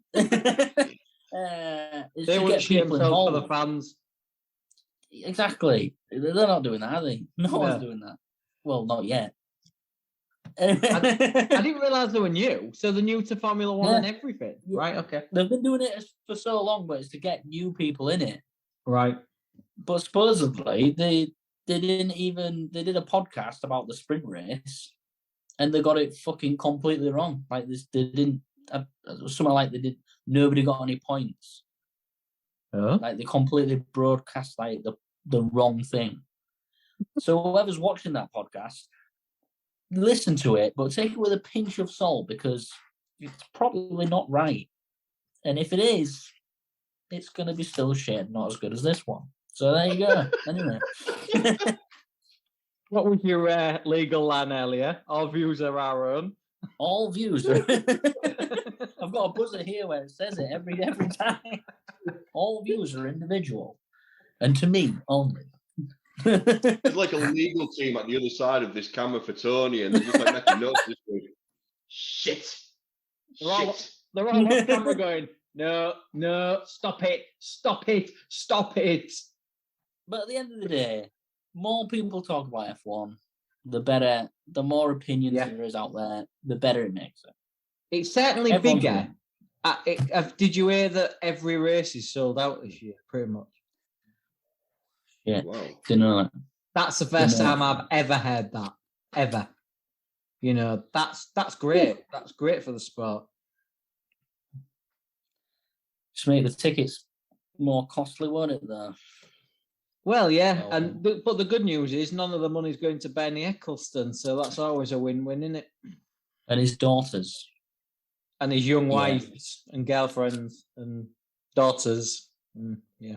would shit themselves for the fans. Exactly. They're not doing that, are they? No one's doing that. Well, not yet. Anyway. I didn't realise they were new. So they're new to Formula One and everything. Right, okay. They've been doing it for so long, but it's to get new people in it. Right. But supposedly they did a podcast about the sprint race, and they got it fucking completely wrong. Like this, they didn't. Something like they did. Nobody got any points. Like they completely broadcast like the wrong thing. So whoever's watching that podcast, listen to it, but take it with a pinch of salt because it's probably not right. And if it is, it's going to be still shit, not as good as this one. So there you go. Anyway. What was your legal line earlier? All views are our own. All views are... I've got a buzzer here where it says it every time. All views are individual. And to me only. There's like a legal team at the other side of this camera for Tony, and they're just like making notes. Shit. They're all on camera going, no, stop it. But at the end of the day, more people talk about F1, the better, the more opinions there is out there, the better it makes it. It's certainly Everyone's bigger. Did you hear that every race is sold out this year, pretty much? Yeah, wow. Didn't know that. That's the first time I've ever heard that, ever. You know, that's great. That's great for the sport. Just make the tickets more costly, won't it, though? Well, yeah, but the good news is none of the money's going to Bernie Eccleston, so that's always a win-win, isn't it? And his daughters. And his young wives and girlfriends and daughters. Yeah.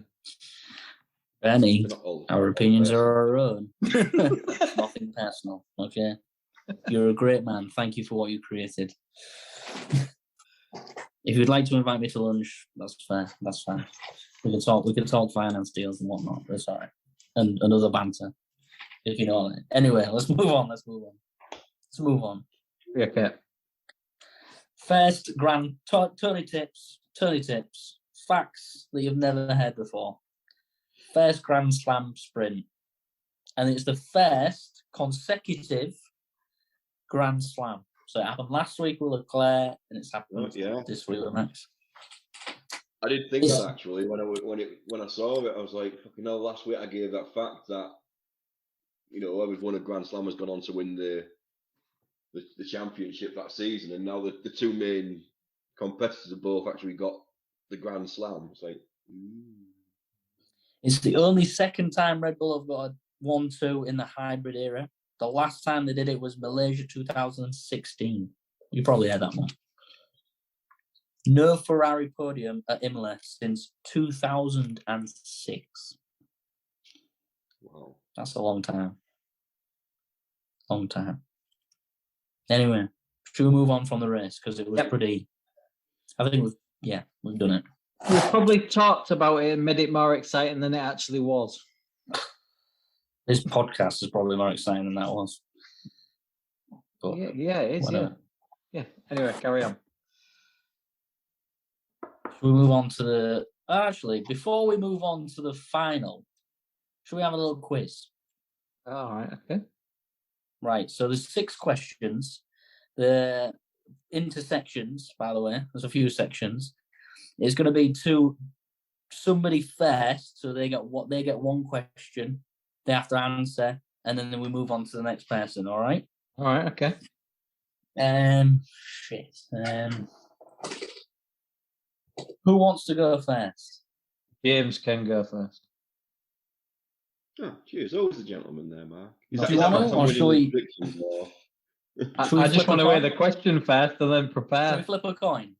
Bernie, our opinions are our own. Nothing personal, okay? You're a great man. Thank you for what you created. If you'd like to invite me to lunch, that's fair. That's fine. We can talk finance deals and whatnot. That's all right. And another banter, if you know what I mean. Anyway, let's move on. Okay. First Tony tips. Facts that you've never heard before. First Grand Slam sprint. And it's the first consecutive Grand Slam. So it happened last week with Leclerc, and it's happened this week with Max. I did think that actually when I saw it, I was like, fucking hell, last week I gave that fact that, you know, whoever's won a Grand Slam has gone on to win the championship that season, and now the two main competitors have both actually got the Grand Slam. It's like, It's the only second time Red Bull have got a 1-2 in the hybrid era. The last time they did it was Malaysia 2016. You probably heard that one. No Ferrari podium at Imola since 2006. wow. That's a long time. Anyway, should we move on from the race? Because it was pretty... I think we've done it. We've probably talked about it and made it more exciting than it actually was. This podcast is probably more exciting than that was. But yeah, it is. Yeah. Anyway, carry on. Should we move on to the... Actually, before we move on to the final, should we have a little quiz? All right, okay. Right, so there's 6 questions. The intersections, by the way, there's a few sections. It's going to be to somebody first, so they get 1 question. They have to answer, and then we move on to the next person. All right. All right, okay. Shit. Who wants to go first? James can go first. Oh, cheers. Always the gentleman there, Mark. Do you want to, or shall we? I just want to hear the question first and then Should prepare. we flip a coin?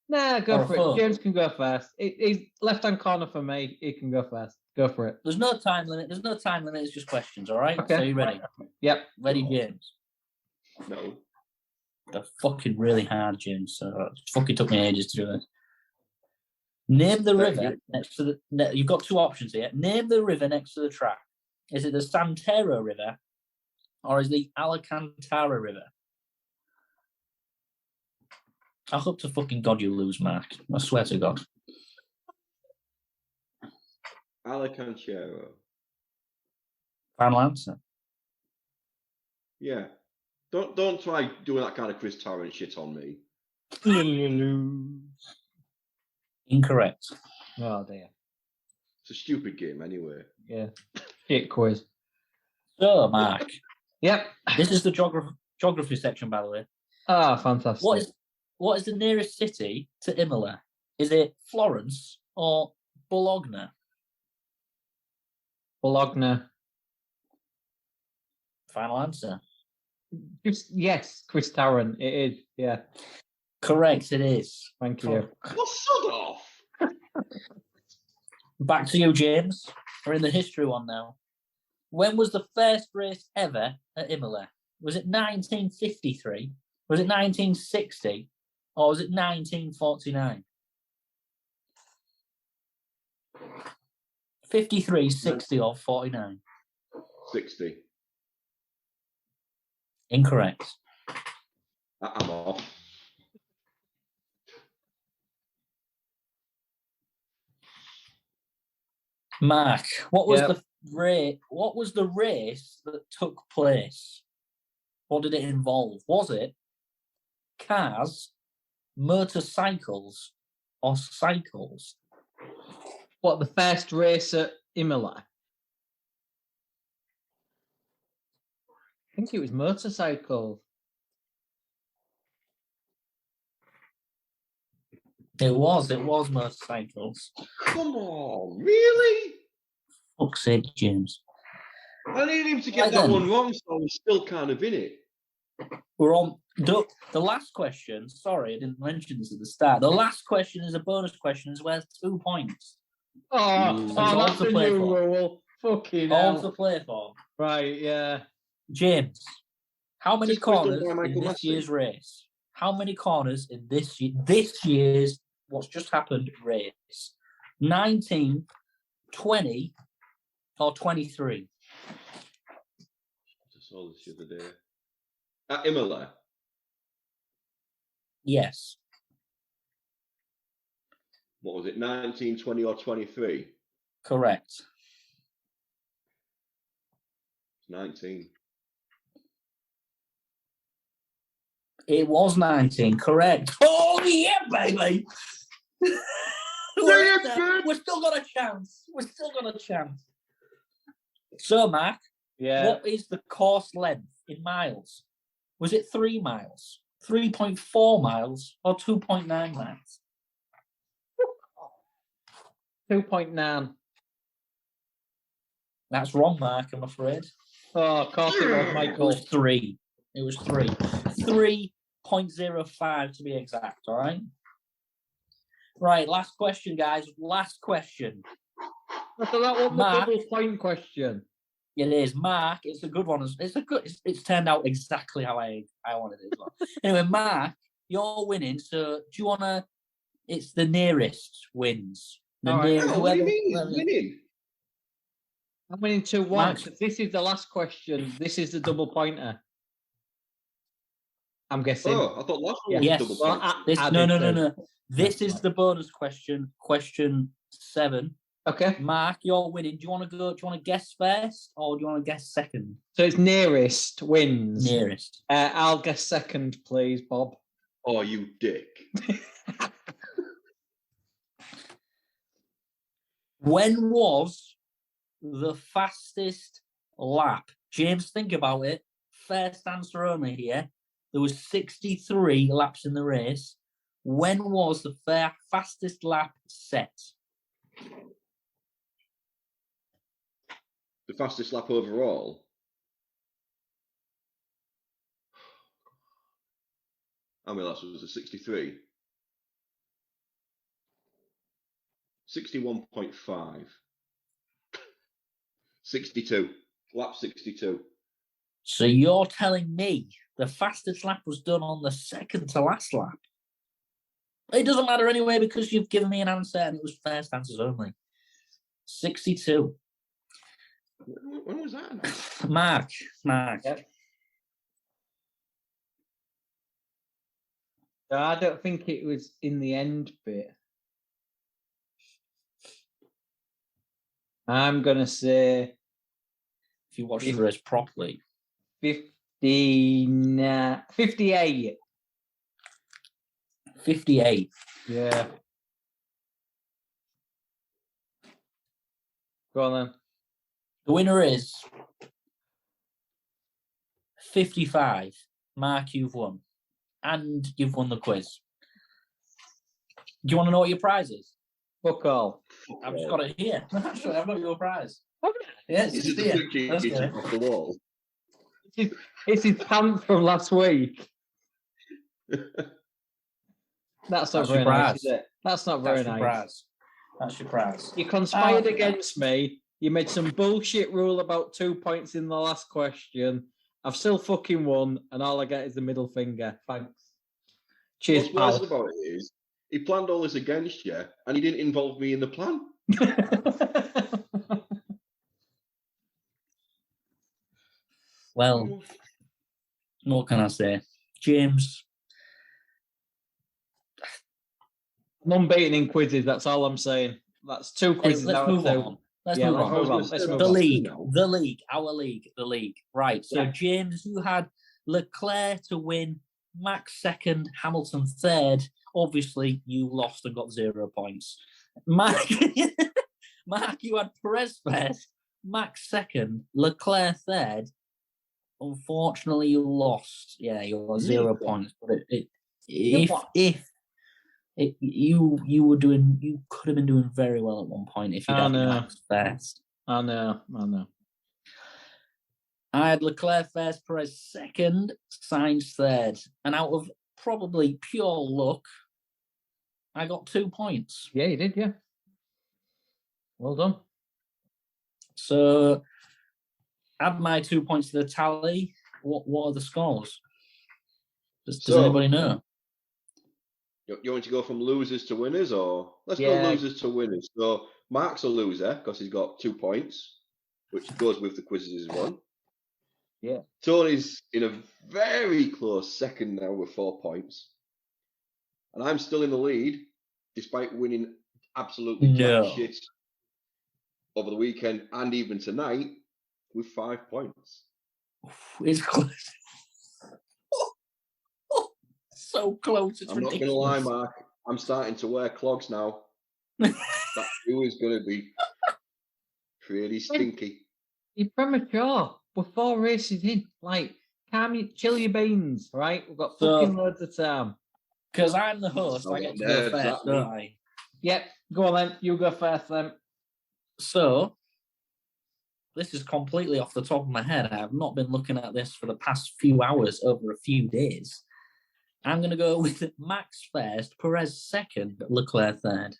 Nah, go Or for four? it. James can go first. He's left-hand corner for me. He can go first. Go for it. There's no time limit. It's just questions. All right. Okay. So you ready? Yep. Ready, James? No. They're fucking really hard, James. So it fucking took me ages to do this. Name the river next to the... You've got 2 options here. Name the river next to the track. Is it the Santero River or is it the Alcantara River? I hope to fucking God you lose, Mark. I swear to God. Alcantara. Final answer. Yeah. Don't try doing that kind of Chris Tarrant shit on me. Incorrect. Oh dear. It's a stupid game anyway. Yeah. Shit quiz. So, Mark, Yep. this is the geography section, by the way. Ah, fantastic. What is the nearest city to Imola? Is it Florence or Bologna? Bologna. Final answer. Yes, Chris Tarrant. It is. Yeah. Correct, it is. Thank you. Well, sod off. Back to you, James. We're in the history one now. When was the first race ever at Imola? Was it 1953? Was it 1960? Or was it 1949? 53, 60, or 49? 60. Incorrect. I'm off. Mark, what was Yep. the race that took place? What did it involve? Was it cars, motorcycles, or cycles? What, the first race at Imola? I think it was motorcycles. It was motorcycles. Come on, really? Fuck's sake, James. I need him to get Right that then. one wrong, so I'm still kind of in it. We're on the last question. Sorry, I didn't mention this at the start. The last question is a bonus question. It's worth 2 points. Oh, all that's to a play new for. rule. Fucking All hell. to play for. Right, yeah. James, how many Is this quiz done corners by in Michael this Massey? year's race? How many corners in this year's what's just happened race? 19, 20, or 23? I saw this the other day. At Imola. Yes. What was it, 19, 20, or 23? Correct. 19. It was 19. Correct. Oh, yeah, baby. We've still got a chance. So, Mark, Yeah. what is the course length in miles? Was it 3 miles, 3.4 miles, or 2.9 miles? 2.9. That's wrong, Mark, I'm afraid. Oh, of course it was, It Michael. was 3. It was 3. 3.05 to be exact, all right? Right, last question, guys. Last question. So that was the Mark. double point question. It is. Mark, it's a good one. It's turned out exactly how I wanted it as well. Anyway, Mark, you're winning, so do you want to... It's the nearest wins. The All right. nearest, Oh, what do you mean? whoever- He's winning. I'm winning 2-1. Mark. So this is the last question. This is the double pointer. I'm guessing. Oh, I thought last one was Yes. double Well, point. This, I no, did no, no, too. no. This is the bonus question. Question 7. Okay. Mark, you're winning. Do you want to go? Do you want to guess first, or do you want to guess second? So it's nearest wins. Nearest. I'll guess second, please, Bob. Oh, you dick. When was the fastest lap? James, think about it. First answer only here. There was 63 laps in the race. When was the fastest lap set? The fastest lap overall. How many laps was it? 63? 61.5. 62. Lap 62. So you're telling me the fastest lap was done on the second to last lap? It doesn't matter anyway because you've given me an answer and it was first answers only. 62. When was that? Mark. Yep. I don't think it was in the end bit. I'm going to say... If you watch the race properly. 58. 58. Yeah. Go on then. The winner is 55. Mark, you've won. And you've won the quiz. Do you want to know what your prize is? Fuck all. I've just got it here. Actually, I've got your prize. Okay. Yes, Is it's it here. the picture Let's you get it. took off the wall? It's his pants from last week. That's not That's very your nice, prize. is it? That's not very That's your nice. prize. That's your prize. You conspired Ah. against me. You made some bullshit rule about 2 points in the last question. I've still fucking won, and all I get is the middle finger. Thanks. Cheers, What's worse pal. about it is he planned all this against you, and he didn't involve me in the plan. Well, what can I say? James, I'm unbeaten in quizzes. That's all I'm saying. That's 2 quizzes let's out of move 2. on. Let's Yeah, move let's on. move on. Let's move The on. league, our league. Right. So, Yeah. James, you had Leclerc to win, Max second, Hamilton third. Obviously, you lost and got 0 points. Mark, Mark, you had Perez first, Max second, Leclerc third. Unfortunately, you lost. Yeah, you got 0 points. But you were doing, you could have been doing very well at one point if you'd had Max first. I know. I had Leclerc first, Perez second, Sainz third. And out of probably pure luck, I got 2 points. Yeah, you did, yeah. Well done. So, add my 2 points to the tally. What are the scores? Does anybody know? You want to go from losers to winners, or let's Yeah. go losers to winners. So Mark's a loser because he's got 2 points, which goes with the quizzes as one. Yeah. Tony's in a very close second now with 4 points, and I'm still in the lead despite winning absolutely jack shit over the weekend and even tonight with 5 points. It's close. So close. It's I'm not going to lie, Mark. I'm starting to wear clogs now. That shoe is going to be pretty stinky. You're premature. We're 4 races in. Like, chill your beans, right? We've got fucking loads of time. Because I'm the host, I get to go first, don't I? Yep. Go on then. You go first then. So, this is completely off the top of my head. I have not been looking at this for the past few hours, over a few days. I'm going to go with Max first, Perez second, Leclerc third.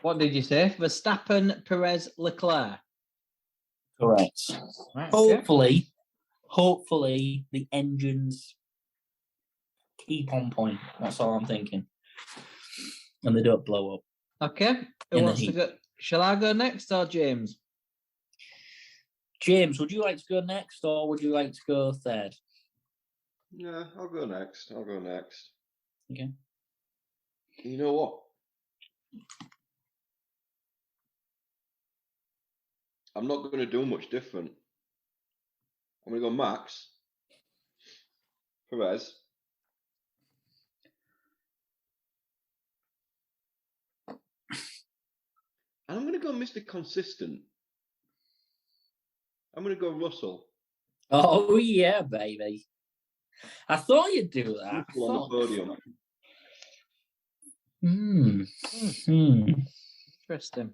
What did you say? Verstappen, Perez, Leclerc. Correct. Right, okay. Hopefully, the engines keep on point. That's all I'm thinking. And they don't blow up. Okay. Who wants to go? Shall I go next or James? James, would you like to go next or would you like to go third? Yeah, I'll go next. Okay. You know what? I'm not going to do much different. I'm going to go Max, Perez, and I'm going to go Mr. Consistent. I'm going to go Russell. Oh yeah, baby. I thought you'd do that. Russell on the podium. Interesting.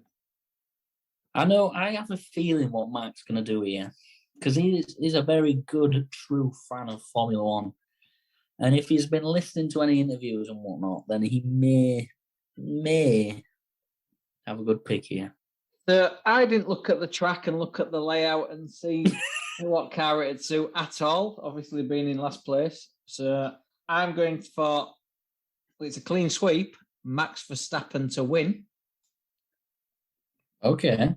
I know. I have a feeling what Mark's going to do here, because he's a very good, true fan of Formula One, and if he's been listening to any interviews and whatnot, then he may have a good pick here. So I didn't look at the track and look at the layout and see what car it'd suit at all. Obviously, being in last place, so I'm going for. It's a clean sweep. Max Verstappen to win. Okay.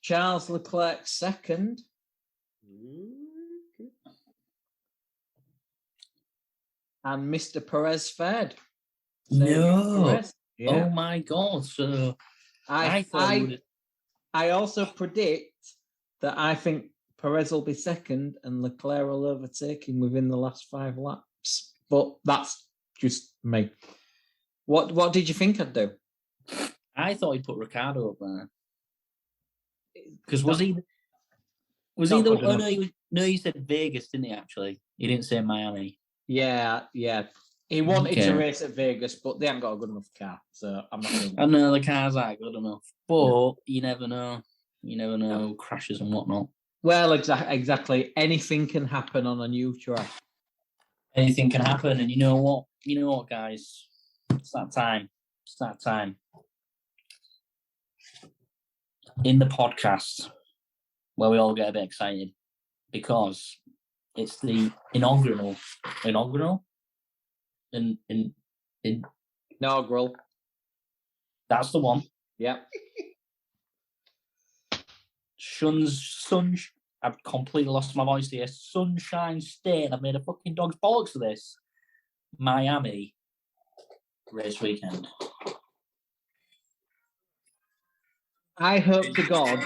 Charles Leclerc second. And Mr. Perez third. No. Perez. Yeah. Oh my God. So I also predict that I think Perez will be second and Leclerc will overtake him within the last 5 laps. But that's just me. What did you think I'd do? I thought he'd put Ricardo up there. Because was he the? Oh no, he said Vegas, didn't he? Actually, he didn't say Miami. Yeah. He wanted to race at Vegas, but they haven't got a good enough car, so I'm not doing that. I know the cars aren't good enough, but you never know. You never know crashes and whatnot. Well, exactly. Anything can happen on a new track. Anything can happen, and you know what? You know what, guys? It's that time. In the podcast where we all get a bit excited because it's the inaugural. That's the one. Yeah. I've completely lost my voice here. Sunshine State. I've made a fucking dog's bollocks of this. Miami race weekend. I hope to God.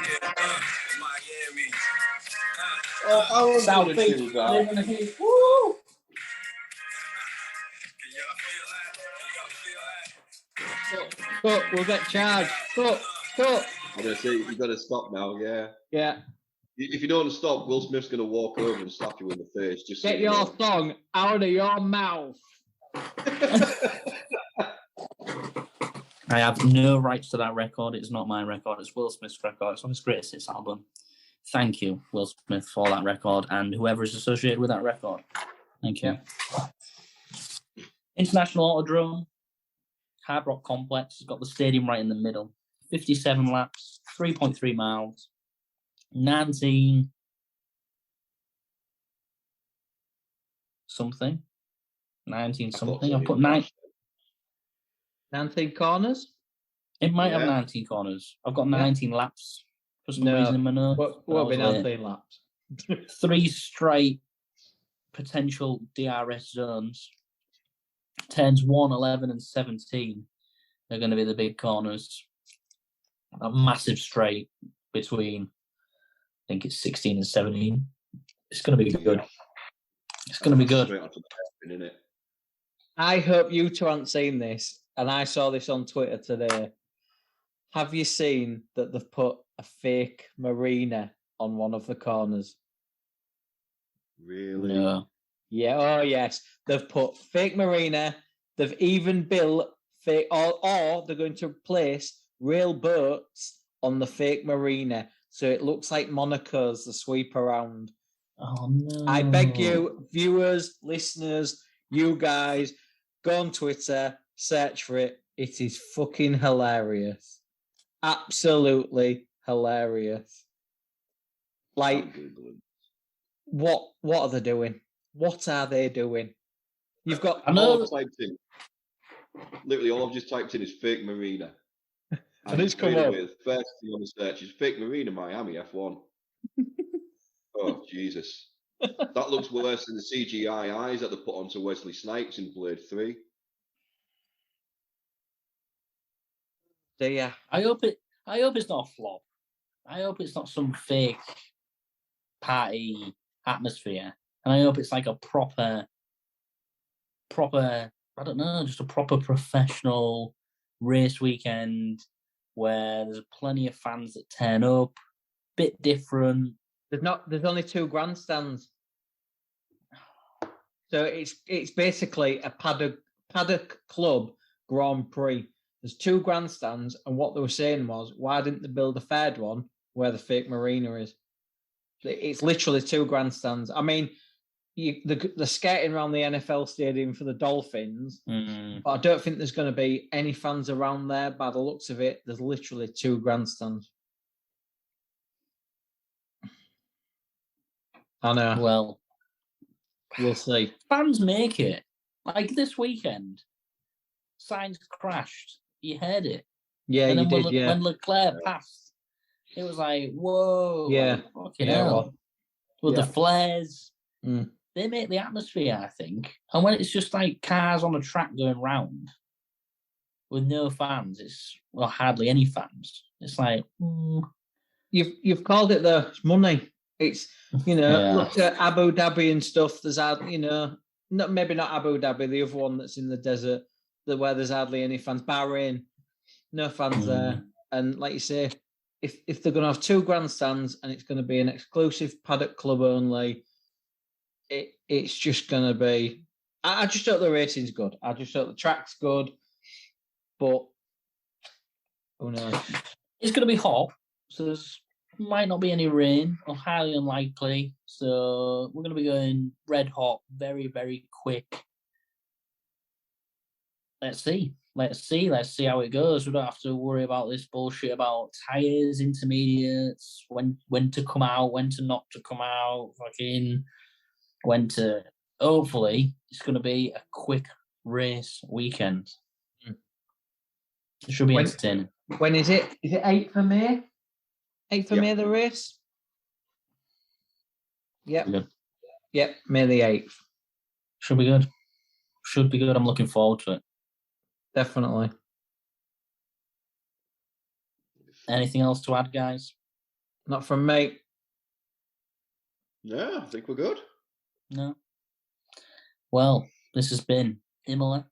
Oh, South Beach. Woo! Cut, we'll get charged. Cut. I'm going to say, you've got to stop now, yeah. Yeah. If you don't stop, Will Smith's going to walk over and slap you in the face. Just Get your song out of your mouth. I have no rights to that record. It's not my record. It's Will Smith's record. It's on his greatest hits album. Thank you, Will Smith, for that record and whoever is associated with that record. Thank you. Yeah. International Autodrome, Hard Rock Complex. It's got the stadium right in the middle. 57 laps, 3.3 miles, 19 something. I've put 19 corners? It might have 19 corners. I've got 19 laps for some reason in my notes. What be 19 laps? 3 straight potential DRS zones. Turns 1, 11, and 17 are going to be the big corners. A massive straight between, I think it's 16 and 17. It's going to be good. It's going to be good. I hope you two haven't seen this, and I saw this on Twitter today. Have you seen that they've put a fake marina on one of the corners? Really? No. Yeah, oh yes. They've put fake marina. They've even built fake, or they're going to place real boats on the fake marina. So it looks like Monaco's the sweep around. Oh no. I beg you, viewers, listeners, you guys, go on Twitter, search for it. It is fucking hilarious. Absolutely hilarious. Like, what are they doing? What are they doing? You've got... Literally, all I've just typed in is fake marina. And it's come up. First thing on the search is fake marina Miami F1. Oh, Jesus. That looks worse than the CGI eyes that they put onto Wesley Snipes in Blade 3. Yeah. I hope it's not a flop. I hope it's not some fake party atmosphere. And I hope it's like a proper, I don't know, just a proper professional race weekend where there's plenty of fans that turn up, bit different. There's only 2 grandstands. So it's basically a paddock club Grand Prix. There's 2 grandstands, and what they were saying was, why didn't they build a third one where the fake marina is? It's literally 2 grandstands. I mean, the skating around the NFL stadium for the Dolphins, but I don't think there's going to be any fans around there. By the looks of it, there's literally 2 grandstands. I know. Well, we'll see. Fans make it. Like this weekend, Sainz crashed. You heard it. Yeah, and then you did. When Leclerc passed, it was like, whoa. Yeah. Fucking hell. With the flares. Mm. They make the atmosphere, I think. And when it's just like cars on a track going round with no fans, hardly any fans. It's like, You've called it the money. It's, look at Abu Dhabi and stuff. There's, maybe not Abu Dhabi, the other one that's in the desert, where there's hardly any fans. Bahrain, no fans there. And like you say, if they're going to have 2 grandstands and it's going to be an exclusive paddock club only, it's just going to be... I just hope the racing's good. I just hope the track's good. But who knows? It's going to be hot, so there's might not be any rain, or highly unlikely. So we're going to be going red hot, very, very quick. Let's see how it goes. We don't have to worry about this bullshit about tyres, intermediates, when to come out, when to not to come out, hopefully it's going to be a quick race weekend. It should be entertaining. When is it? Is it 8th of May? 8th of May, the race? Yep. Yeah. Yep, May the 8th. Should be good. I'm looking forward to it. Definitely. Anything else to add, guys? Not from me. No, I think we're good. No. Well, this has been Imola.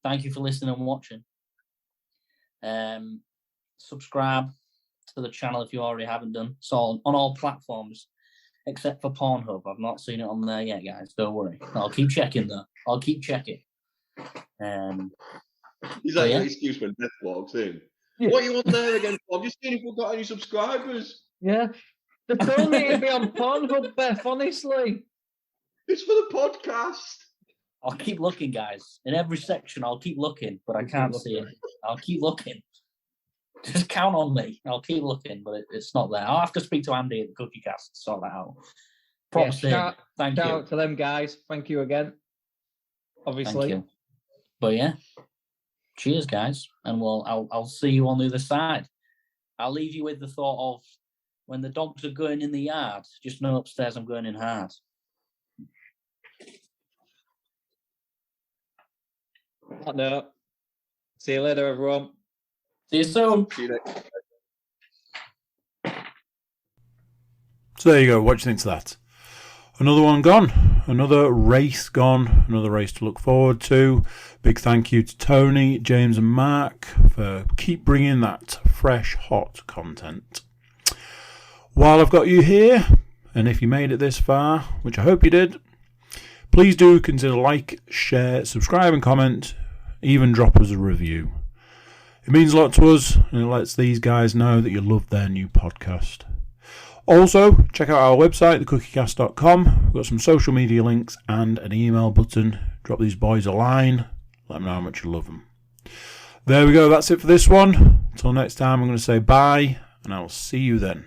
Thank you for listening and watching. Subscribe to the channel if you already haven't done. So on all platforms, except for Pornhub. I've not seen it on there yet, guys. Don't worry. I'll keep checking, though. I'll keep checking. Is that your excuse when Beth walks in? Yeah. What are you on there again? I'm just seeing if we've got any subscribers. Yeah. They told me it'd be on Pornhub, Beth, honestly. It's for the podcast. I'll keep looking, guys. In every section, I'll keep looking, but I can't see it. I'll keep looking. Just count on me. I'll keep looking, but it's not there. I'll have to speak to Andy at the Cookie Cast to sort that out. Props in. Thank you. Shout out to them, guys. Thank you again. Obviously. Thank you. But yeah, cheers, guys. And I'll see you on the other side. I'll leave you with the thought of when the dogs are going in the yard, just know upstairs I'm going in hard. No. See you later, everyone. See you soon. See you next. So there you go. What do you think of that? Another one gone. Another race gone. Another race to look forward to. Big thank you to Tony, James and Mark for keep bringing that fresh, hot content. While I've got you here, and if you made it this far, which I hope you did, please do consider like, share, subscribe and comment. Even drop us a review. It means a lot to us, and it lets these guys know that you love their new podcast. Also, check out our website, thecookiecast.com. We've got some social media links and an email button. Drop these boys a line. Let them know how much you love them. There we go. That's it for this one. Until next time, I'm going to say bye, and I'll see you then.